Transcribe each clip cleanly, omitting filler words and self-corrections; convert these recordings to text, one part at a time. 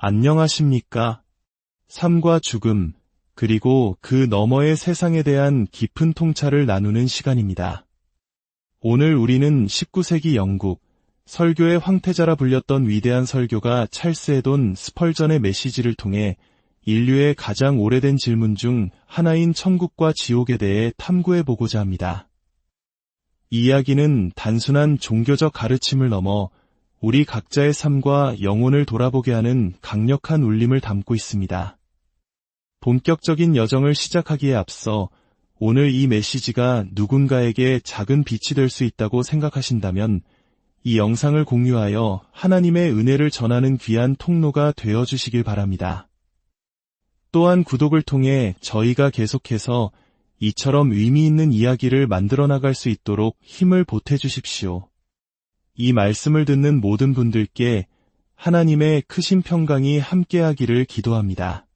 안녕하십니까? 삶과 죽음, 그리고 그 너머의 세상에 대한 깊은 통찰을 나누는 시간입니다. 오늘 우리는 19세기 영국, 설교의 황태자라 불렸던 위대한 설교가 찰스 에돈 스펄전의 메시지를 통해 인류의 가장 오래된 질문 중 하나인 천국과 지옥에 대해 탐구해보고자 합니다. 이 이야기는 단순한 종교적 가르침을 넘어 우리 각자의 삶과 영혼을 돌아보게 하는 강력한 울림을 담고 있습니다. 본격적인 여정을 시작하기에 앞서 오늘 이 메시지가 누군가에게 작은 빛이 될 수 있다고 생각하신다면 이 영상을 공유하여 하나님의 은혜를 전하는 귀한 통로가 되어주시길 바랍니다. 또한 구독을 통해 저희가 계속해서 이처럼 의미 있는 이야기를 만들어 나갈 수 있도록 힘을 보태주십시오. 이 말씀을 듣는 모든 분들께 하나님의 크신 평강이 함께하기를 기도합니다.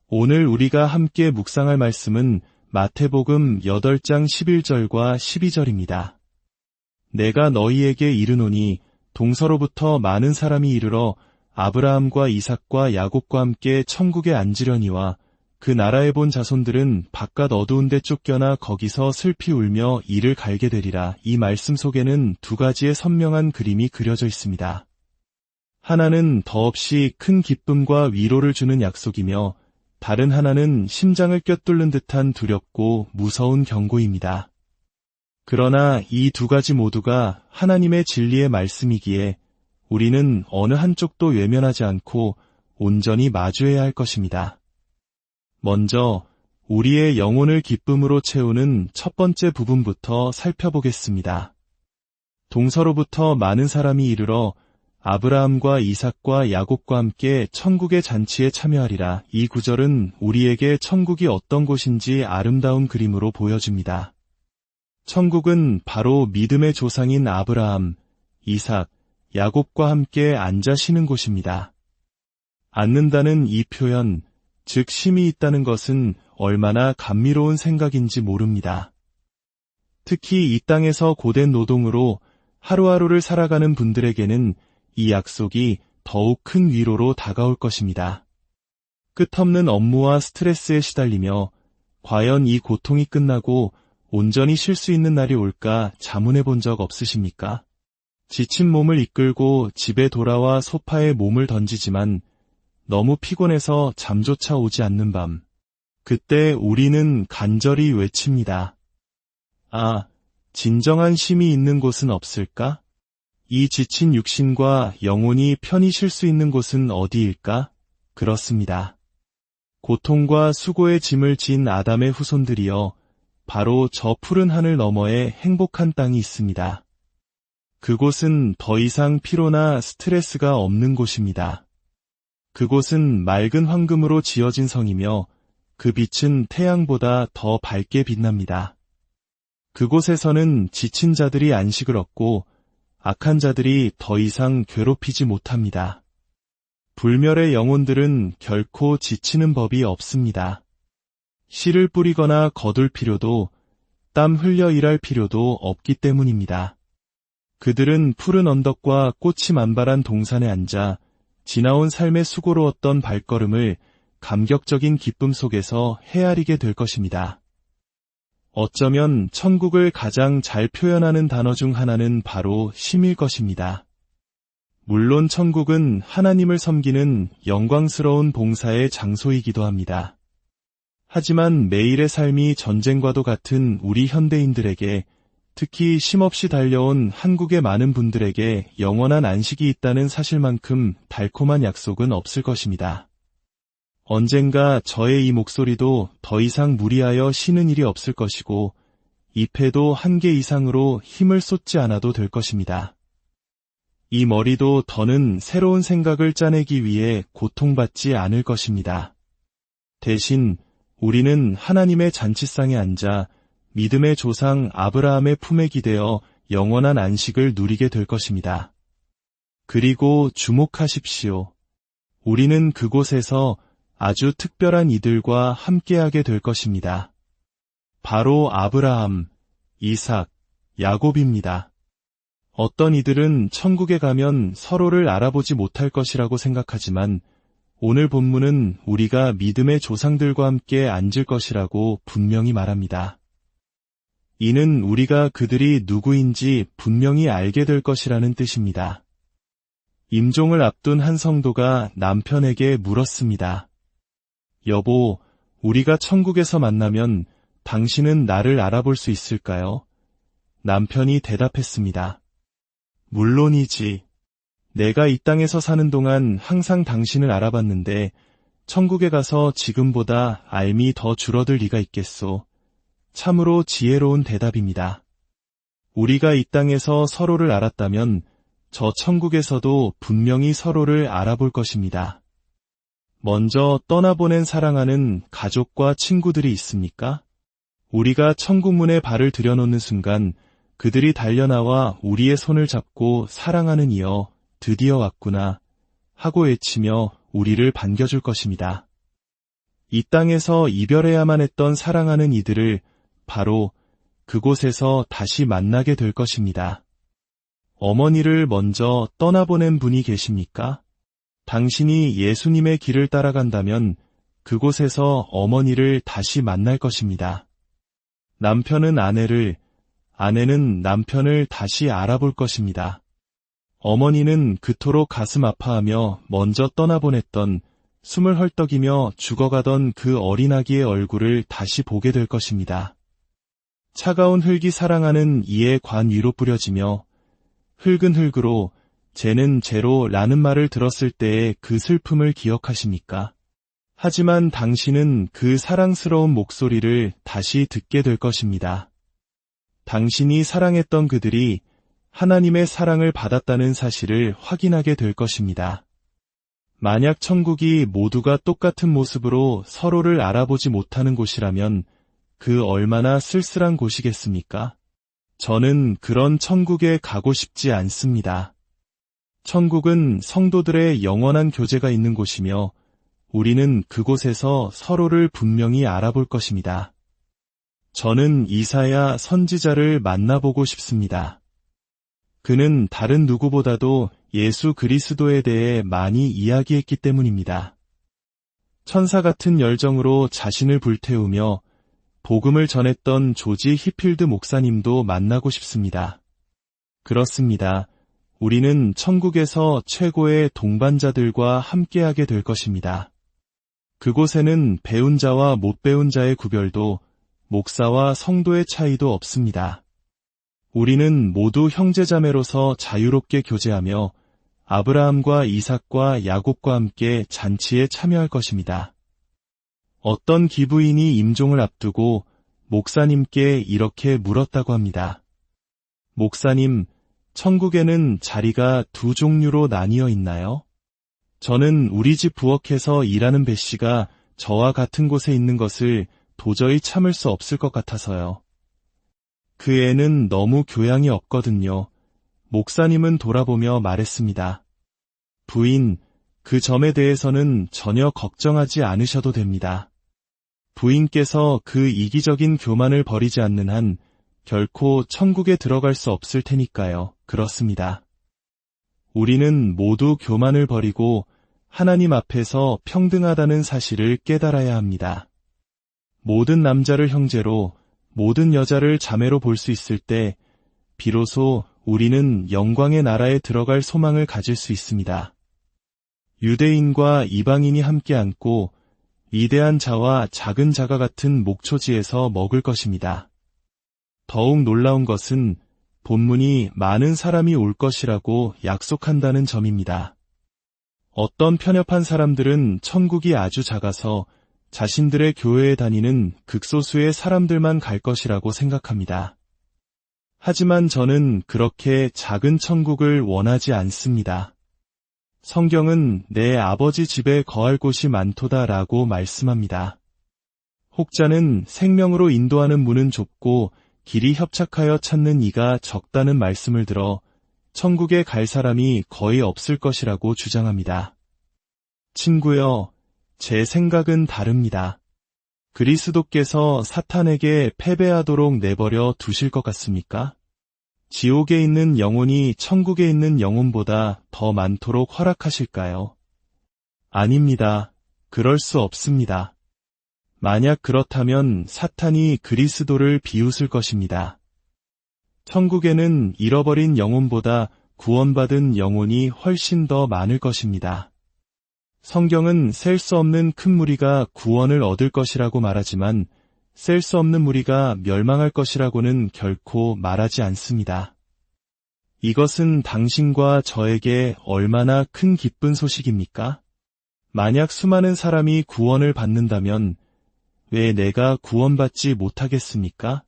오늘 우리가 함께 묵상할 말씀은 마태복음 8장 11절과 12절입니다. 내가 너희에게 이르노니 동서로부터 많은 사람이 이르러 아브라함과 이삭과 야곱과 함께 천국에 앉으려니와 그 나라에 본 자손들은 바깥 어두운 데 쫓겨나 거기서 슬피 울며 이를 갈게 되리라. 이 말씀 속에는 두 가지의 선명한 그림이 그려져 있습니다. 하나는 더없이 큰 기쁨과 위로를 주는 약속이며 다른 하나는 심장을 꿰뚫는 듯한 두렵고 무서운 경고입니다. 그러나 이 두 가지 모두가 하나님의 진리의 말씀이기에 우리는 어느 한쪽도 외면하지 않고 온전히 마주해야 할 것입니다. 먼저 우리의 영혼을 기쁨으로 채우는 첫 번째 부분부터 살펴보겠습니다. 동서로부터 많은 사람이 이르러 아브라함과 이삭과 야곱과 함께 천국의 잔치에 참여하리라. 이 구절은 우리에게 천국이 어떤 곳인지 아름다운 그림으로 보여줍니다. 천국은 바로 믿음의 조상인 아브라함, 이삭, 야곱과 함께 앉아 쉬는 곳입니다. 앉는다는 이 표현, 즉 쉼이 있다는 것은 얼마나 감미로운 생각인지 모릅니다. 특히 이 땅에서 고된 노동으로 하루하루를 살아가는 분들에게는 이 약속이 더욱 큰 위로로 다가올 것입니다. 끝없는 업무와 스트레스에 시달리며 과연 이 고통이 끝나고 온전히 쉴 수 있는 날이 올까 자문해 본 적 없으십니까? 지친 몸을 이끌고 집에 돌아와 소파에 몸을 던지지만 너무 피곤해서 잠조차 오지 않는 밤. 그때 우리는 간절히 외칩니다. 아, 진정한 쉼이 있는 곳은 없을까? 이 지친 육신과 영혼이 편히 쉴 수 있는 곳은 어디일까? 그렇습니다. 고통과 수고의 짐을 진 아담의 후손들이여 바로 저 푸른 하늘 너머에 행복한 땅이 있습니다. 그곳은 더 이상 피로나 스트레스가 없는 곳입니다. 그곳은 맑은 황금으로 지어진 성이며 그 빛은 태양보다 더 밝게 빛납니다. 그곳에서는 지친 자들이 안식을 얻고 악한 자들이 더 이상 괴롭히지 못합니다. 불멸의 영혼들은 결코 지치는 법이 없습니다. 씨를 뿌리거나 거둘 필요도 땀 흘려 일할 필요도 없기 때문입니다. 그들은 푸른 언덕과 꽃이 만발한 동산에 앉아 지나온 삶의 수고로웠던 발걸음을 감격적인 기쁨 속에서 헤아리게 될 것입니다. 어쩌면 천국을 가장 잘 표현하는 단어 중 하나는 바로 쉼일 것입니다. 물론 천국은 하나님을 섬기는 영광스러운 봉사의 장소이기도 합니다. 하지만 매일의 삶이 전쟁과도 같은 우리 현대인들에게, 특히 쉼없이 달려온 한국의 많은 분들에게 영원한 안식이 있다는 사실만큼 달콤한 약속은 없을 것입니다. 언젠가 저의 이 목소리도 더 이상 무리하여 쉬는 일이 없을 것이고 잎에도 한계 이상으로 힘을 쏟지 않아도 될 것입니다. 이 머리도 더는 새로운 생각을 짜내기 위해 고통받지 않을 것입니다. 대신 우리는 하나님의 잔치상에 앉아 믿음의 조상 아브라함의 품에 기대어 영원한 안식을 누리게 될 것입니다. 그리고 주목하십시오. 우리는 그곳에서 아주 특별한 이들과 함께하게 될 것입니다. 바로 아브라함, 이삭, 야곱입니다. 어떤 이들은 천국에 가면 서로를 알아보지 못할 것이라고 생각하지만 오늘 본문은 우리가 믿음의 조상들과 함께 앉을 것이라고 분명히 말합니다. 이는 우리가 그들이 누구인지 분명히 알게 될 것이라는 뜻입니다. 임종을 앞둔 한 성도가 남편에게 물었습니다. 여보, 우리가 천국에서 만나면 당신은 나를 알아볼 수 있을까요? 남편이 대답했습니다. 물론이지. 내가 이 땅에서 사는 동안 항상 당신을 알아봤는데 천국에 가서 지금보다 알미 더 줄어들 리가 있겠소. 참으로 지혜로운 대답입니다. 우리가 이 땅에서 서로를 알았다면 저 천국에서도 분명히 서로를 알아볼 것입니다. 먼저 떠나보낸 사랑하는 가족과 친구들이 있습니까? 우리가 천국문에 발을 들여놓는 순간 그들이 달려나와 우리의 손을 잡고 사랑하는 이여 드디어 왔구나 하고 외치며 우리를 반겨줄 것입니다. 이 땅에서 이별해야만 했던 사랑하는 이들을 바로 그곳에서 다시 만나게 될 것입니다. 어머니를 먼저 떠나보낸 분이 계십니까? 당신이 예수님의 길을 따라간다면 그곳에서 어머니를 다시 만날 것입니다. 남편은 아내를, 아내는 남편을 다시 알아볼 것입니다. 어머니는 그토록 가슴 아파하며 먼저 떠나보냈던 숨을 헐떡이며 죽어가던 그 어린아기의 얼굴을 다시 보게 될 것입니다. 차가운 흙이 사랑하는 이의 관 위로 뿌려지며 흙은 흙으로 재는 재로 라는 말을 들었을 때의 그 슬픔을 기억하십니까? 하지만 당신은 그 사랑스러운 목소리를 다시 듣게 될 것입니다. 당신이 사랑했던 그들이 하나님의 사랑을 받았다는 사실을 확인하게 될 것입니다. 만약 천국이 모두가 똑같은 모습으로 서로를 알아보지 못하는 곳이라면 그 얼마나 쓸쓸한 곳이겠습니까? 저는 그런 천국에 가고 싶지 않습니다. 천국은 성도들의 영원한 교제가 있는 곳이며 우리는 그곳에서 서로를 분명히 알아볼 것입니다. 저는 이사야 선지자를 만나보고 싶습니다. 그는 다른 누구보다도 예수 그리스도에 대해 많이 이야기했기 때문입니다. 천사 같은 열정으로 자신을 불태우며 복음을 전했던 조지 히필드 목사님도 만나고 싶습니다. 그렇습니다. 우리는 천국에서 최고의 동반자들과 함께하게 될 것입니다. 그곳에는 배운 자와 못 배운 자의 구별도 목사와 성도의 차이도 없습니다. 우리는 모두 형제자매로서 자유롭게 교제하며 아브라함과 이삭과 야곱과 함께 잔치에 참여할 것입니다. 어떤 기부인이 임종을 앞두고 목사님께 이렇게 물었다고 합니다. 목사님, 천국에는 자리가 두 종류로 나뉘어 있나요? 저는 우리 집 부엌에서 일하는 배 씨가 저와 같은 곳에 있는 것을 도저히 참을 수 없을 것 같아서요. 그 애는 너무 교양이 없거든요. 목사님은 돌아보며 말했습니다. 부인, 그 점에 대해서는 전혀 걱정하지 않으셔도 됩니다. 부인께서 그 이기적인 교만을 버리지 않는 한 결코 천국에 들어갈 수 없을 테니까요. 그렇습니다. 우리는 모두 교만을 버리고 하나님 앞에서 평등하다는 사실을 깨달아야 합니다. 모든 남자를 형제로, 모든 여자를 자매로 볼 수 있을 때 비로소 우리는 영광의 나라에 들어갈 소망을 가질 수 있습니다. 유대인과 이방인이 함께 앉고 위대한 자와 작은 자가 같은 목초지에서 먹을 것입니다. 더욱 놀라운 것은 본문이 많은 사람이 올 것이라고 약속한다는 점입니다. 어떤 편협한 사람들은 천국이 아주 작아서 자신들의 교회에 다니는 극소수의 사람들만 갈 것이라고 생각합니다. 하지만 저는 그렇게 작은 천국을 원하지 않습니다. 성경은 내 아버지 집에 거할 곳이 많도다라고 말씀합니다. 혹자는 생명으로 인도하는 문은 좁고 길이 협착하여 찾는 이가 적다는 말씀을 들어 천국에 갈 사람이 거의 없을 것이라고 주장합니다. 친구여, 제 생각은 다릅니다. 그리스도께서 사탄에게 패배하도록 내버려 두실 것 같습니까? 지옥에 있는 영혼이 천국에 있는 영혼보다 더 많도록 허락하실까요? 아닙니다. 그럴 수 없습니다. 만약 그렇다면 사탄이 그리스도를 비웃을 것입니다. 천국에는 잃어버린 영혼보다 구원받은 영혼이 훨씬 더 많을 것입니다. 성경은 셀 수 없는 큰 무리가 구원을 얻을 것이라고 말하지만 셀 수 없는 무리가 멸망할 것이라고는 결코 말하지 않습니다. 이것은 당신과 저에게 얼마나 큰 기쁜 소식입니까? 만약 수많은 사람이 구원을 받는다면 왜 내가 구원받지 못하겠습니까?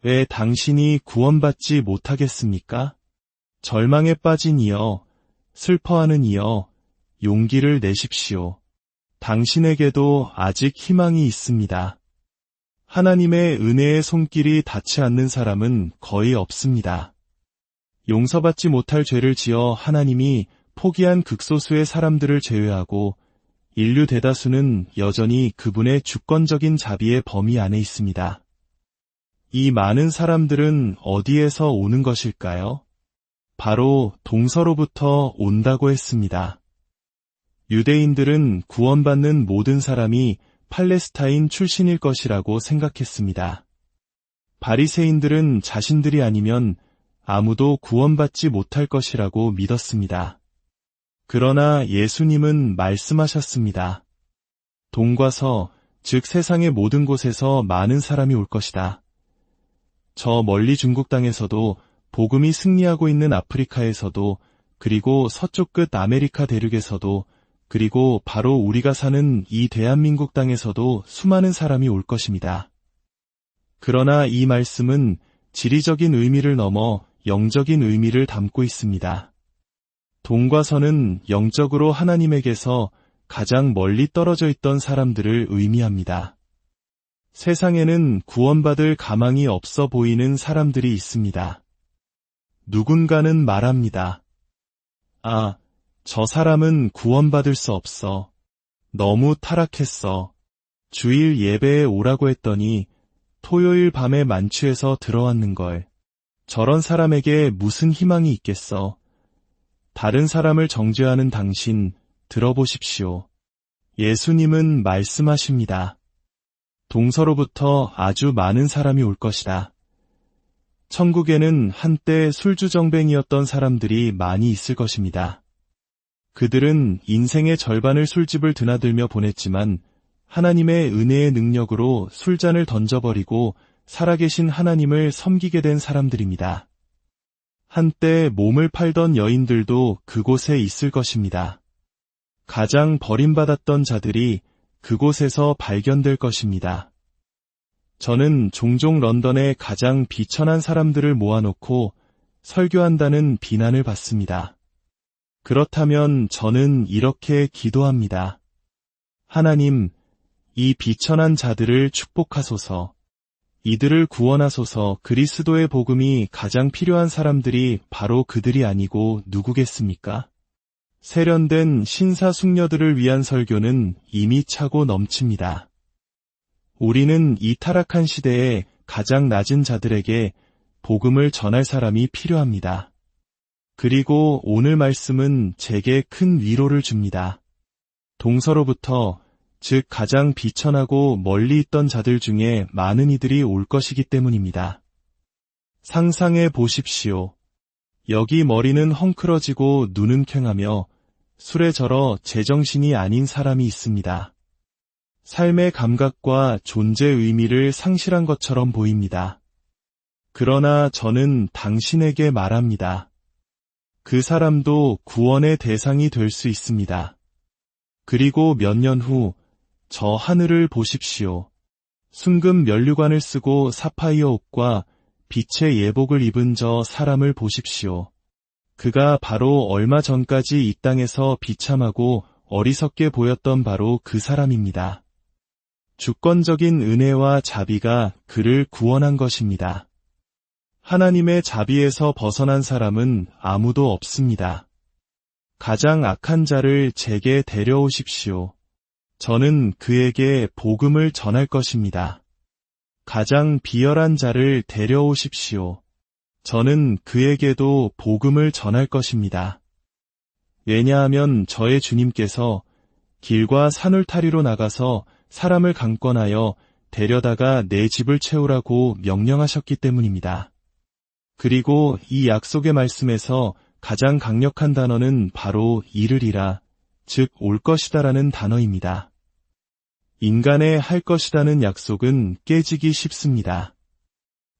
왜 당신이 구원받지 못하겠습니까? 절망에 빠진 이여, 슬퍼하는 이여, 용기를 내십시오. 당신에게도 아직 희망이 있습니다. 하나님의 은혜의 손길이 닿지 않는 사람은 거의 없습니다. 용서받지 못할 죄를 지어 하나님이 포기한 극소수의 사람들을 제외하고 인류 대다수는 여전히 그분의 주권적인 자비의 범위 안에 있습니다. 이 많은 사람들은 어디에서 오는 것일까요? 바로 동서로부터 온다고 했습니다. 유대인들은 구원받는 모든 사람이 팔레스타인 출신일 것이라고 생각했습니다. 바리새인들은 자신들이 아니면 아무도 구원받지 못할 것이라고 믿었습니다. 그러나 예수님은 말씀하셨습니다. 동과 서, 즉 세상의 모든 곳에서 많은 사람이 올 것이다. 저 멀리 중국 땅에서도 복음이 승리하고 있는 아프리카에서도 그리고 서쪽 끝 아메리카 대륙에서도 그리고 바로 우리가 사는 이 대한민국 땅에서도 수많은 사람이 올 것입니다. 그러나 이 말씀은 지리적인 의미를 넘어 영적인 의미를 담고 있습니다. 동과 서는 영적으로 하나님에게서 가장 멀리 떨어져 있던 사람들을 의미합니다. 세상에는 구원받을 가망이 없어 보이는 사람들이 있습니다. 누군가는 말합니다. 아, 저 사람은 구원받을 수 없어. 너무 타락했어. 주일 예배에 오라고 했더니 토요일 밤에 만취해서 들어왔는걸. 저런 사람에게 무슨 희망이 있겠어. 다른 사람을 정죄하는 당신, 들어보십시오. 예수님은 말씀하십니다. 동서로부터 아주 많은 사람이 올 것이다. 천국에는 한때 술주정뱅이였던 사람들이 많이 있을 것입니다. 그들은 인생의 절반을 술집을 드나들며 보냈지만 하나님의 은혜의 능력으로 술잔을 던져버리고 살아계신 하나님을 섬기게 된 사람들입니다. 한때 몸을 팔던 여인들도 그곳에 있을 것입니다. 가장 버림받았던 자들이 그곳에서 발견될 것입니다. 저는 종종 런던의 가장 비천한 사람들을 모아놓고 설교한다는 비난을 받습니다. 그렇다면 저는 이렇게 기도합니다. 하나님, 이 비천한 자들을 축복하소서. 이들을 구원하소서. 그리스도의 복음이 가장 필요한 사람들이 바로 그들이 아니고 누구겠습니까? 세련된 신사숙녀들을 위한 설교는 이미 차고 넘칩니다. 우리는 이 타락한 시대에 가장 낮은 자들에게 복음을 전할 사람이 필요합니다. 그리고 오늘 말씀은 제게 큰 위로를 줍니다. 동서로부터, 즉 가장 비천하고 멀리 있던 자들 중에 많은 이들이 올 것이기 때문입니다. 상상해 보십시오. 여기 머리는 헝클어지고 눈은 퀭하며 술에 절어 제정신이 아닌 사람이 있습니다. 삶의 감각과 존재 의미를 상실한 것처럼 보입니다. 그러나 저는 당신에게 말합니다. 그 사람도 구원의 대상이 될 수 있습니다. 그리고 몇 년 후, 저 하늘을 보십시오. 순금 면류관을 쓰고 사파이어 옷과 빛의 예복을 입은 저 사람을 보십시오. 그가 바로 얼마 전까지 이 땅에서 비참하고 어리석게 보였던 바로 그 사람입니다. 주권적인 은혜와 자비가 그를 구원한 것입니다. 하나님의 자비에서 벗어난 사람은 아무도 없습니다. 가장 악한 자를 제게 데려오십시오. 저는 그에게 복음을 전할 것입니다. 가장 비열한 자를 데려오십시오. 저는 그에게도 복음을 전할 것입니다. 왜냐하면 저의 주님께서 길과 산울타리로 나가서 사람을 강권하여 데려다가 내 집을 채우라고 명령하셨기 때문입니다. 그리고 이 약속의 말씀에서 가장 강력한 단어는 바로 이르리라, 즉 올 것이다라는 단어입니다. 인간의 할 것이라는 약속은 깨지기 쉽습니다.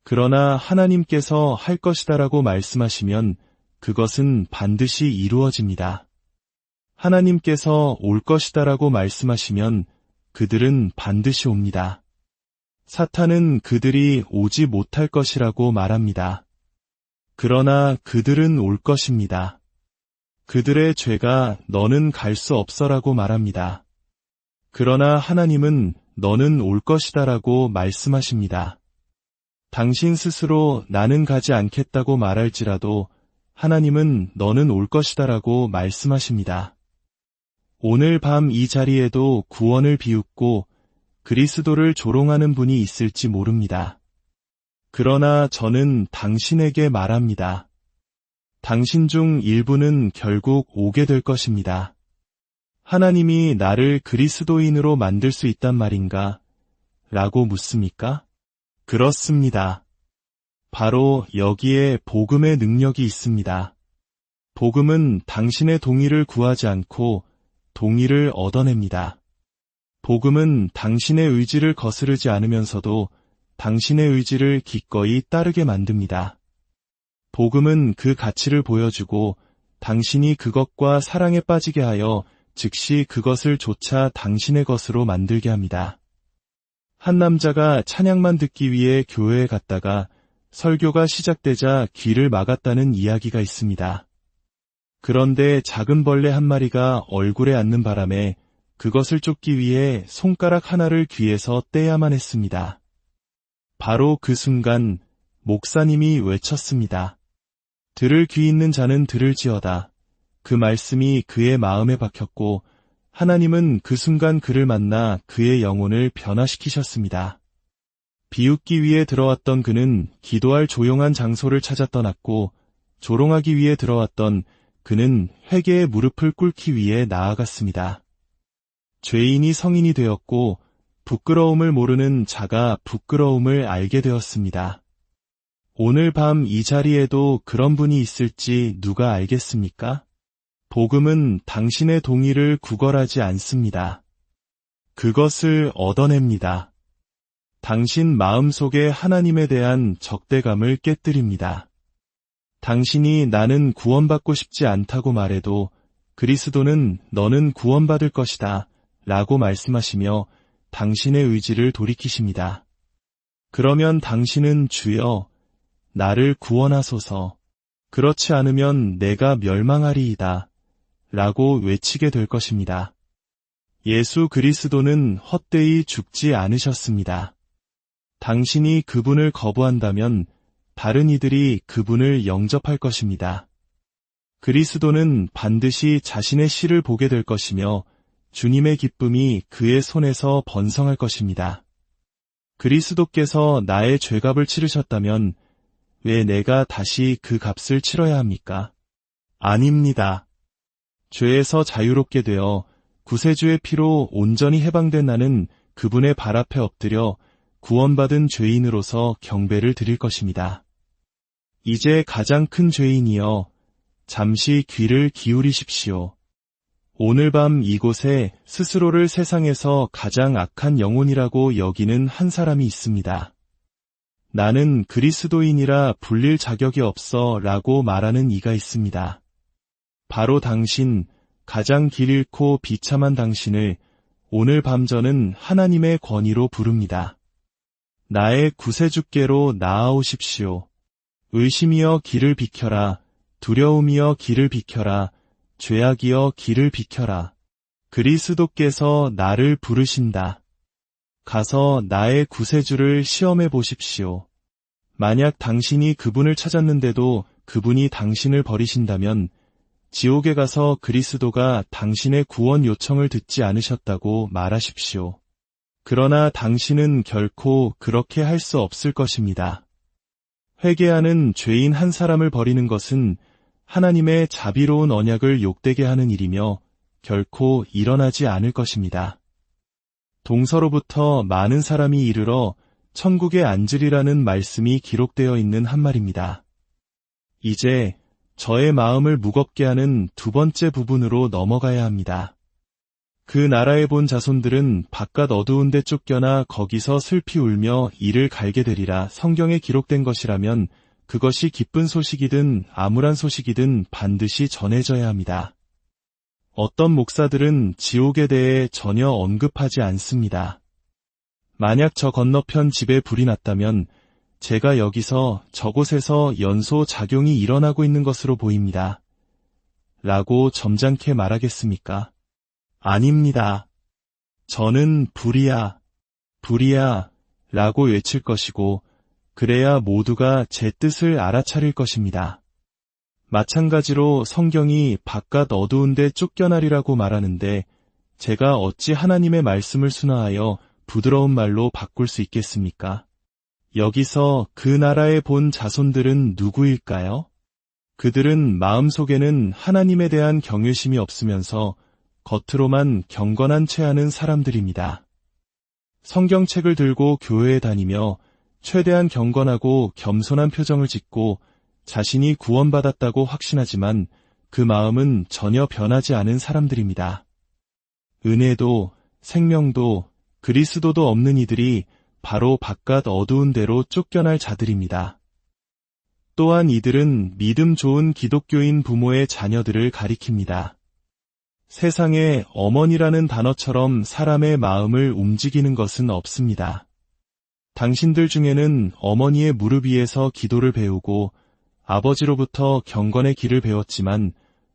그러나 하나님께서 할 것이다라고 말씀하시면 그것은 반드시 이루어집니다. 하나님께서 올 것이다라고 말씀하시면 그들은 반드시 옵니다. 사탄은 그들이 오지 못할 것이라고 말합니다. 그러나 그들은 올 것입니다. 그들의 죄가 너는 갈 수 없어라고 말합니다. 그러나 하나님은 너는 올 것이다라고 말씀하십니다. 당신 스스로 나는 가지 않겠다고 말할지라도 하나님은 너는 올 것이다라고 말씀하십니다. 오늘 밤 이 자리에도 구원을 비웃고 그리스도를 조롱하는 분이 있을지 모릅니다. 그러나 저는 당신에게 말합니다. 당신 중 일부는 결국 오게 될 것입니다. 하나님이 나를 그리스도인으로 만들 수 있단 말인가? 라고 묻습니까? 그렇습니다. 바로 여기에 복음의 능력이 있습니다. 복음은 당신의 동의를 구하지 않고 동의를 얻어냅니다. 복음은 당신의 의지를 거스르지 않으면서도 당신의 의지를 기꺼이 따르게 만듭니다. 복음은 그 가치를 보여주고 당신이 그것과 사랑에 빠지게 하여 즉시 그것을 조차 당신의 것으로 만들게 합니다. 한 남자가 찬양만 듣기 위해 교회에 갔다가 설교가 시작되자 귀를 막았다는 이야기가 있습니다. 그런데 작은 벌레 한 마리가 얼굴에 앉는 바람에 그것을 쫓기 위해 손가락 하나를 귀에서 떼야만 했습니다. 바로 그 순간 목사님이 외쳤습니다. 들을 귀 있는 자는 들을지어다. 그 말씀이 그의 마음에 박혔고 하나님은 그 순간 그를 만나 그의 영혼을 변화시키셨습니다. 비웃기 위해 들어왔던 그는 기도할 조용한 장소를 찾아 떠났고 조롱하기 위해 들어왔던 그는 회개의 무릎을 꿇기 위해 나아갔습니다. 죄인이 성인이 되었고 부끄러움을 모르는 자가 부끄러움을 알게 되었습니다. 오늘 밤 이 자리에도 그런 분이 있을지 누가 알겠습니까? 복음은 당신의 동의를 구걸하지 않습니다. 그것을 얻어냅니다. 당신 마음속에 하나님에 대한 적대감을 깨뜨립니다. 당신이 나는 구원받고 싶지 않다고 말해도 그리스도는 너는 구원받을 것이다 라고 말씀하시며 당신의 의지를 돌이키십니다. 그러면 당신은 주여 나를 구원하소서, 그렇지 않으면 내가 멸망하리이다 라고 외치게 될 것입니다. 예수 그리스도는 헛되이 죽지 않으셨습니다. 당신이 그분을 거부한다면 다른 이들이 그분을 영접할 것입니다. 그리스도는 반드시 자신의 씨를 보게 될 것이며 주님의 기쁨이 그의 손에서 번성할 것입니다. 그리스도께서 나의 죄값을 치르셨다면 왜 내가 다시 그 값을 치러야 합니까? 아닙니다. 죄에서 자유롭게 되어 구세주의 피로 온전히 해방된 나는 그분의 발 앞에 엎드려 구원받은 죄인으로서 경배를 드릴 것입니다. 이제 가장 큰 죄인이여 잠시 귀를 기울이십시오. 오늘 밤 이곳에 스스로를 세상에서 가장 악한 영혼이라고 여기는 한 사람이 있습니다. 나는 그리스도인이라 불릴 자격이 없어 라고 말하는 이가 있습니다. 바로 당신, 가장 길 잃고 비참한 당신을 오늘 밤 저는 하나님의 권위로 부릅니다. 나의 구세주께로 나아오십시오. 의심이여 길을 비켜라. 두려움이여 길을 비켜라. 죄악이여 길을 비켜라. 그리스도께서 나를 부르신다. 가서 나의 구세주를 시험해 보십시오. 만약 당신이 그분을 찾았는데도 그분이 당신을 버리신다면 지옥에 가서 그리스도가 당신의 구원 요청을 듣지 않으셨다고 말하십시오. 그러나 당신은 결코 그렇게 할 수 없을 것입니다. 회개하는 죄인 한 사람을 버리는 것은 하나님의 자비로운 언약을 욕되게 하는 일이며 결코 일어나지 않을 것입니다. 동서로부터 많은 사람이 이르러 천국에 앉으리라는 말씀이 기록되어 있는 한 말입니다. 이제 저의 마음을 무겁게 하는 두 번째 부분으로 넘어가야 합니다. 그 나라에 본 자손들은 바깥 어두운 데 쫓겨나 거기서 슬피 울며 이를 갈게 되리라 성경에 기록된 것이라면 그것이 기쁜 소식이든 암울한 소식이든 반드시 전해져야 합니다. 어떤 목사들은 지옥에 대해 전혀 언급하지 않습니다. 만약 저 건너편 집에 불이 났다면 제가 여기서 저곳에서 연소 작용이 일어나고 있는 것으로 보입니다. 라고 점잖게 말하겠습니까? 아닙니다. 저는 불이야, 불이야 라고 외칠 것이고 그래야 모두가 제 뜻을 알아차릴 것입니다. 마찬가지로 성경이 바깥 어두운 데 쫓겨나리라고 말하는데 제가 어찌 하나님의 말씀을 순화하여 부드러운 말로 바꿀 수 있겠습니까? 여기서 그 나라에 본 자손들은 누구일까요? 그들은 마음속에는 하나님에 대한 경외심이 없으면서 겉으로만 경건한 채 하는 사람들입니다. 성경책을 들고 교회에 다니며 최대한 경건하고 겸손한 표정을 짓고 자신이 구원받았다고 확신하지만 그 마음은 전혀 변하지 않은 사람들입니다. 은혜도 생명도 그리스도도 없는 이들이 바로 바깥 어두운 데로 쫓겨날 자들입니다. 또한 이들은 믿음 좋은 기독교인 부모의 자녀들을 가리킵니다. 세상에 어머니라는 단어처럼 사람의 마음을 움직이는 것은 없습니다. 당신들 중에는 어머니의 무릎 위에서 기도를 배우고 아버지로부터 경건의 길을 배웠지만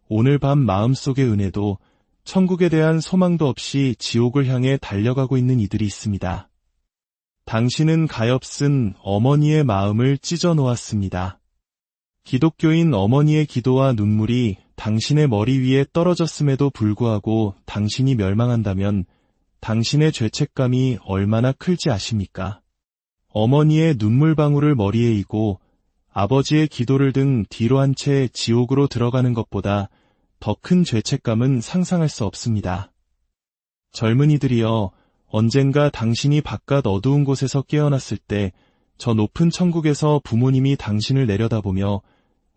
오늘 밤 마음속의 은혜도 천국에 대한 소망도 없이 지옥을 향해 달려가고 있는 이들이 있습니다. 당신은 가엾은 어머니의 마음을 찢어 놓았습니다. 기독교인 어머니의 기도와 눈물이 당신의 머리 위에 떨어졌음에도 불구하고 당신이 멸망한다면 당신의 죄책감이 얼마나 클지 아십니까? 어머니의 눈물방울을 머리에 이고 아버지의 기도를 등 뒤로 한 채 지옥으로 들어가는 것보다 더 큰 죄책감은 상상할 수 없습니다. 젊은이들이여, 언젠가 당신이 바깥 어두운 곳에서 깨어났을 때 저 높은 천국에서 부모님이 당신을 내려다보며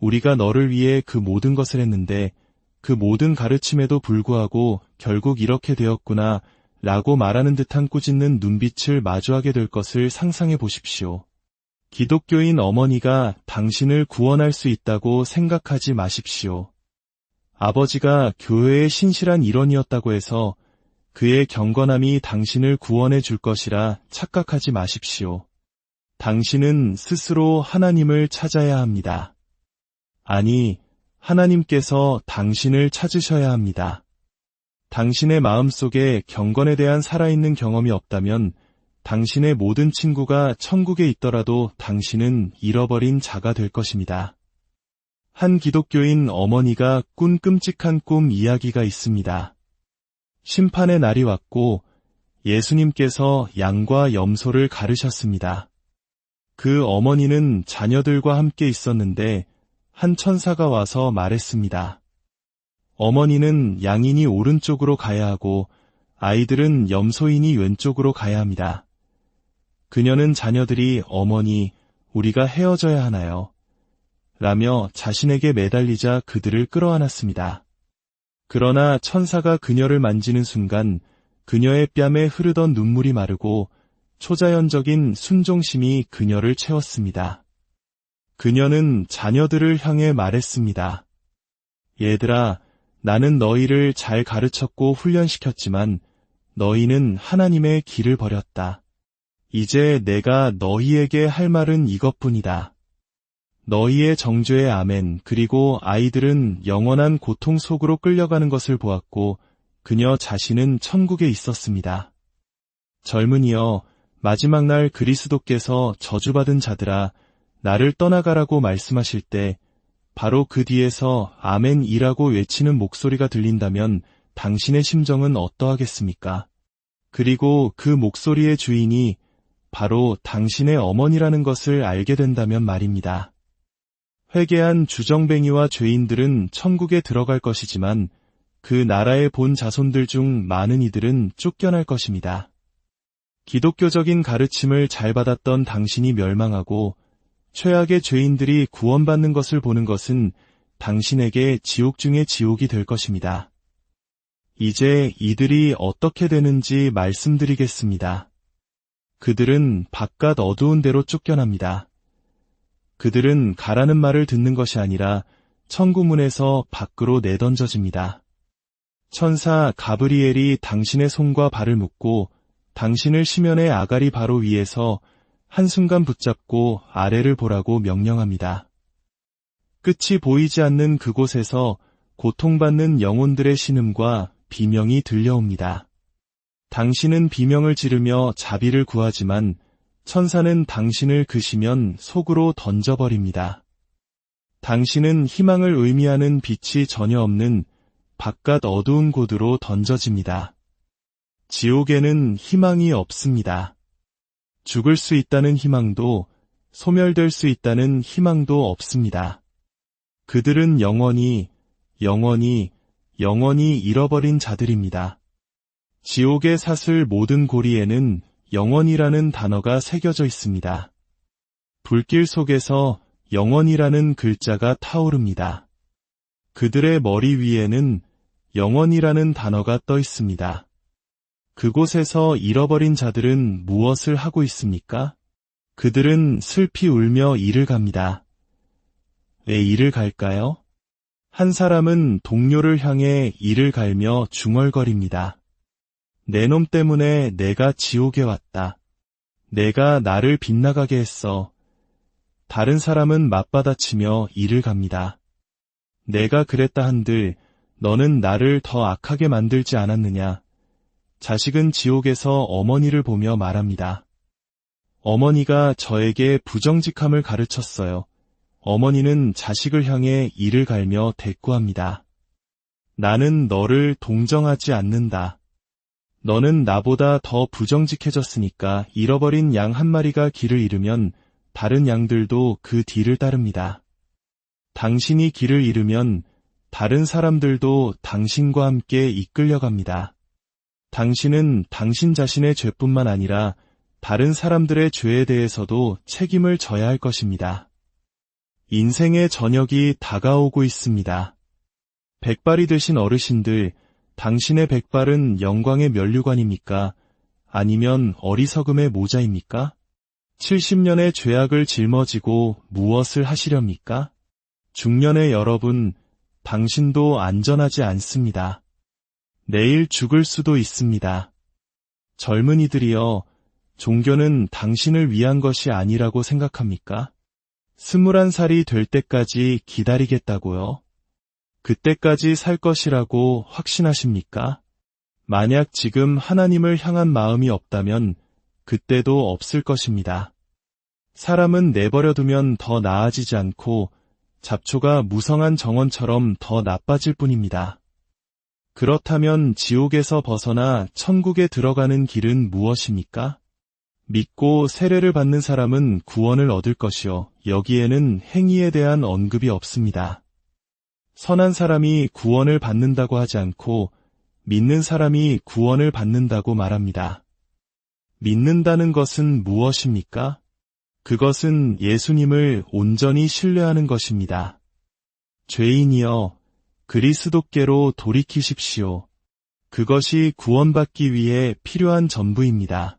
우리가 너를 위해 그 모든 것을 했는데 그 모든 가르침에도 불구하고 결국 이렇게 되었구나 라고 말하는 듯한 꾸짖는 눈빛을 마주하게 될 것을 상상해 보십시오. 기독교인 어머니가 당신을 구원할 수 있다고 생각하지 마십시오. 아버지가 교회의 신실한 일원이었다고 해서 그의 경건함이 당신을 구원해 줄 것이라 착각하지 마십시오. 당신은 스스로 하나님을 찾아야 합니다. 아니, 하나님께서 당신을 찾으셔야 합니다. 당신의 마음속에 경건에 대한 살아있는 경험이 없다면 당신의 모든 친구가 천국에 있더라도 당신은 잃어버린 자가 될 것입니다. 한 기독교인 어머니가 꾼 끔찍한 꿈 이야기가 있습니다. 심판의 날이 왔고 예수님께서 양과 염소를 가르셨습니다. 그 어머니는 자녀들과 함께 있었는데 한 천사가 와서 말했습니다. 어머니는 양인이 오른쪽으로 가야 하고 아이들은 염소인이 왼쪽으로 가야 합니다. 그녀는 자녀들이 어머니, 우리가 헤어져야 하나요? 라며 자신에게 매달리자 그들을 끌어안았습니다. 그러나 천사가 그녀를 만지는 순간 그녀의 뺨에 흐르던 눈물이 마르고 초자연적인 순종심이 그녀를 채웠습니다. 그녀는 자녀들을 향해 말했습니다. 얘들아, 나는 너희를 잘 가르쳤고 훈련시켰지만 너희는 하나님의 길을 버렸다. 이제 내가 너희에게 할 말은 이것뿐이다. 너희의 정죄의 아멘. 그리고 아이들은 영원한 고통 속으로 끌려가는 것을 보았고 그녀 자신은 천국에 있었습니다. 젊은이여, 마지막 날 그리스도께서 저주받은 자들아, 나를 떠나가라고 말씀하실 때 바로 그 뒤에서 아멘이라고 외치는 목소리가 들린다면 당신의 심정은 어떠하겠습니까? 그리고 그 목소리의 주인이 바로 당신의 어머니라는 것을 알게 된다면 말입니다. 회개한 주정뱅이와 죄인들은 천국에 들어갈 것이지만 그 나라의 본 자손들 중 많은 이들은 쫓겨날 것입니다. 기독교적인 가르침을 잘 받았던 당신이 멸망하고 최악의 죄인들이 구원받는 것을 보는 것은 당신에게 지옥 중의 지옥이 될 것입니다. 이제 이들이 어떻게 되는지 말씀드리겠습니다. 그들은 바깥 어두운 데로 쫓겨납니다. 그들은 가라는 말을 듣는 것이 아니라 천국문에서 밖으로 내던져집니다. 천사 가브리엘이 당신의 손과 발을 묶고 당신을 시면의 아가리 바로 위에서 한순간 붙잡고 아래를 보라고 명령합니다. 끝이 보이지 않는 그곳에서 고통받는 영혼들의 신음과 비명이 들려옵니다. 당신은 비명을 지르며 자비를 구하지만 천사는 당신을 그시면 속으로 던져버립니다. 당신은 희망을 의미하는 빛이 전혀 없는 바깥 어두운 곳으로 던져집니다. 지옥에는 희망이 없습니다. 죽을 수 있다는 희망도 소멸될 수 있다는 희망도 없습니다. 그들은 영원히 잃어버린 자들입니다. 지옥의 사슬 모든 고리에는 영원이라는 단어가 새겨져 있습니다. 불길 속에서 영원이라는 글자가 타오릅니다. 그들의 머리 위에는 영원이라는 단어가 떠 있습니다. 그곳에서 잃어버린 자들은 무엇을 하고 있습니까? 그들은 슬피 울며 이를 갑니다. 왜 이를 갈까요? 한 사람은 동료를 향해 이를 갈며 중얼거립니다. 내 놈 때문에 내가 지옥에 왔다. 내가 나를 빗나가게 했어. 다른 사람은 맞받아치며 이를 갑니다. 내가 그랬다 한들 너는 나를 더 악하게 만들지 않았느냐. 자식은 지옥에서 어머니를 보며 말합니다. 어머니가 저에게 부정직함을 가르쳤어요. 어머니는 자식을 향해 이를 갈며 대꾸합니다. 나는 너를 동정하지 않는다. 너는 나보다 더 부정직해졌으니까 잃어버린 양 한 마리가 길을 잃으면 다른 양들도 그 뒤를 따릅니다. 당신이 길을 잃으면 다른 사람들도 당신과 함께 이끌려갑니다. 당신은 당신 자신의 죄뿐만 아니라 다른 사람들의 죄에 대해서도 책임을 져야 할 것입니다. 인생의 저녁이 다가오고 있습니다. 백발이 되신 어르신들, 당신의 백발은 영광의 면류관입니까? 아니면 어리석음의 모자입니까? 70년의 죄악을 짊어지고 무엇을 하시렵니까? 중년의 여러분, 당신도 안전하지 않습니다. 내일 죽을 수도 있습니다. 젊은이들이여, 종교는 당신을 위한 것이 아니라고 생각합니까? 21살이 될 때까지 기다리겠다고요? 그때까지 살 것이라고 확신하십니까? 만약 지금 하나님을 향한 마음이 없다면 그때도 없을 것입니다. 사람은 내버려두면 더 나아지지 않고 잡초가 무성한 정원처럼 더 나빠질 뿐입니다. 그렇다면 지옥에서 벗어나 천국에 들어가는 길은 무엇입니까? 믿고 세례를 받는 사람은 구원을 얻을 것이요. 여기에는 행위에 대한 언급이 없습니다. 선한 사람이 구원을 받는다고 하지 않고 믿는 사람이 구원을 받는다고 말합니다. 믿는다는 것은 무엇입니까? 그것은 예수님을 온전히 신뢰하는 것입니다. 죄인이여, 그리스도께로 돌이키십시오. 그것이 구원받기 위해 필요한 전부입니다.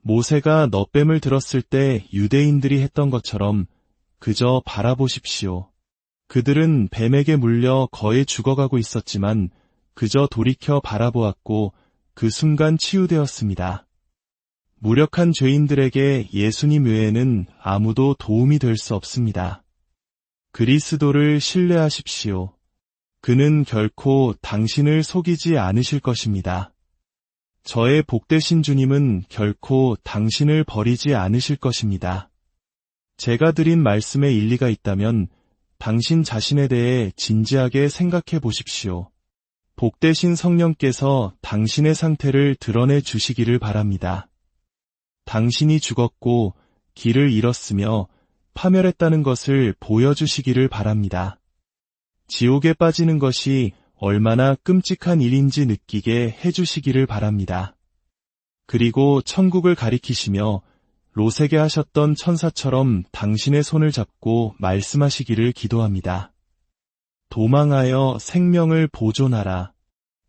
모세가 너뱀을 들었을 때 유대인들이 했던 것처럼 그저 바라보십시오. 그들은 뱀에게 물려 거의 죽어가고 있었지만 그저 돌이켜 바라보았고 그 순간 치유되었습니다. 무력한 죄인들에게 예수님 외에는 아무도 도움이 될 수 없습니다. 그리스도를 신뢰하십시오. 그는 결코 당신을 속이지 않으실 것입니다. 저의 복되신 주님은 결코 당신을 버리지 않으실 것입니다. 제가 드린 말씀에 일리가 있다면 당신 자신에 대해 진지하게 생각해 보십시오. 복되신 성령께서 당신의 상태를 드러내 주시기를 바랍니다. 당신이 죽었고 길을 잃었으며 파멸했다는 것을 보여주시기를 바랍니다. 지옥에 빠지는 것이 얼마나 끔찍한 일인지 느끼게 해주시기를 바랍니다. 그리고 천국을 가리키시며 롯에게 하셨던 천사처럼 당신의 손을 잡고 말씀하시기를 기도합니다. 도망하여 생명을 보존하라.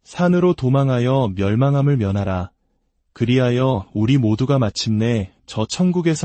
산으로 도망하여 멸망함을 면하라. 그리하여 우리 모두가 마침내 저 천국에서